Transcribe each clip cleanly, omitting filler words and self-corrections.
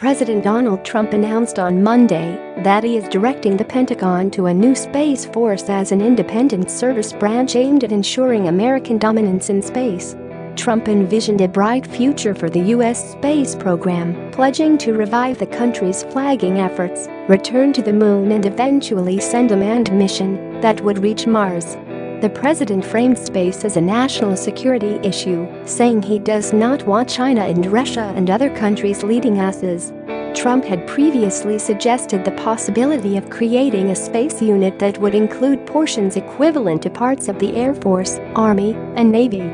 President Donald Trump announced on Monday that he is directing the Pentagon to a new Space Force as an independent service branch aimed at ensuring American dominance in space. Trump envisioned a bright future for the U.S. space program, pledging to revive the country's flagging efforts, return to the moon and eventually send a manned mission that would reach Mars. The president framed space as a national security issue, saying he does not want China and Russia and other countries leading us as. Trump had previously suggested the possibility of creating a space unit that would include portions equivalent to parts of the Air Force, Army, and Navy.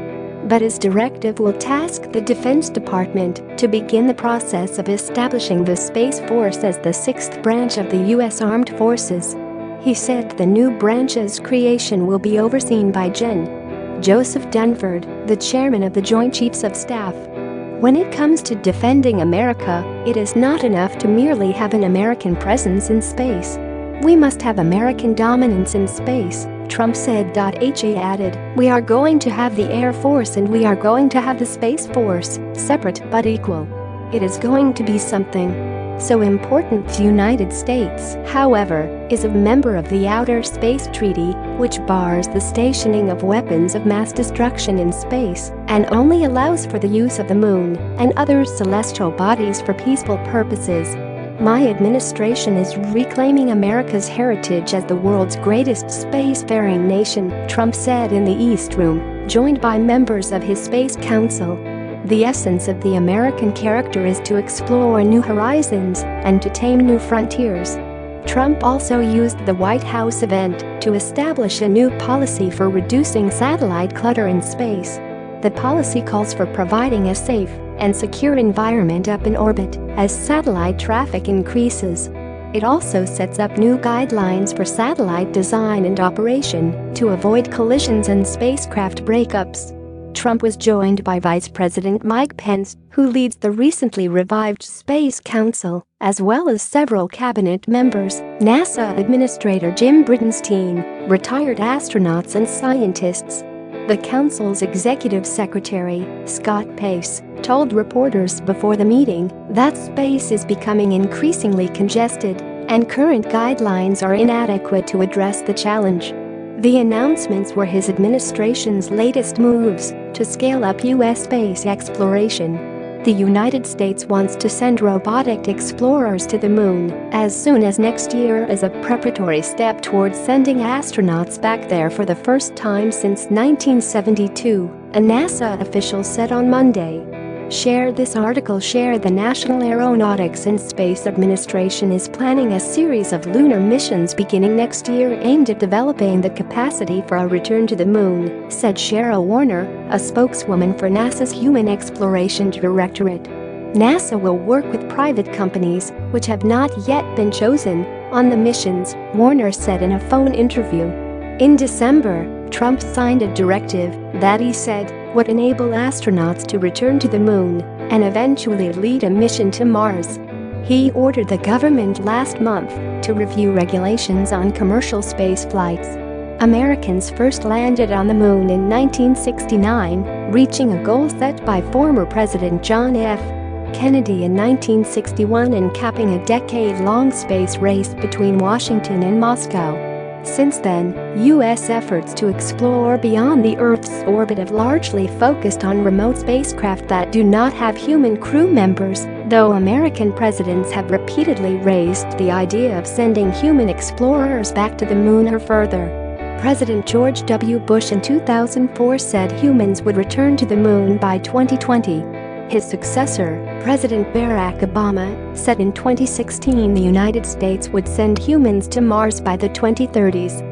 But his directive will task the Defense Department to begin the process of establishing the Space Force as the sixth branch of the U.S. Armed Forces. He said the new branch's creation will be overseen by Gen. Joseph Dunford, the chairman of the Joint Chiefs of Staff. When it comes to defending America, it is not enough to merely have an American presence in space. We must have American dominance in space, Trump said. He added, "We are going to have the Air Force and we are going to have the Space Force, separate but equal. It is going to be something so important. The United States, however, is a member of the Outer Space Treaty, which bars the stationing of weapons of mass destruction in space and only allows for the use of the moon and other celestial bodies for peaceful purposes. My administration is reclaiming America's heritage as the world's greatest spacefaring nation," Trump said in the East Room, joined by members of his Space Council. The essence of the American character is to explore new horizons and to tame new frontiers. Trump also used the White House event to establish a new policy for reducing satellite clutter in space. The policy calls for providing a safe and secure environment up in orbit as satellite traffic increases. It also sets up new guidelines for satellite design and operation to avoid collisions and spacecraft breakups. Trump was joined by Vice President Mike Pence, who leads the recently revived Space Council, as well as several cabinet members, NASA Administrator Jim Bridenstine, retired astronauts and scientists. The council's executive secretary, Scott Pace, told reporters before the meeting that space is becoming increasingly congested and current guidelines are inadequate to address the challenge. The announcements were his administration's latest moves to scale up U.S. space exploration. The United States wants to send robotic explorers to the moon as soon as next year as a preparatory step towards sending astronauts back there for the first time since 1972, a NASA official said on Monday. This article shared the National Aeronautics and Space Administration is planning a series of lunar missions beginning next year aimed at developing the capacity for a return to the moon, said Cheryl Warner, a spokeswoman for NASA's Human Exploration Directorate. NASA will work with private companies, which have not yet been chosen, on the missions, Warner said in a phone interview. In December, Trump signed a directive that he said would enable astronauts to return to the moon and eventually lead a mission to Mars. He ordered the government last month to review regulations on commercial space flights. Americans first landed on the moon in 1969, reaching a goal set by former President John F. Kennedy in 1961 and capping a decade-long space race between Washington and Moscow. Since then, U.S. efforts to explore beyond the Earth's orbit have largely focused on remote spacecraft that do not have human crew members, though American presidents have repeatedly raised the idea of sending human explorers back to the moon or further. President George W. Bush in 2004 said humans would return to the moon by 2020. His successor, President Barack Obama, said in 2016 the United States would send humans to Mars by the 2030s.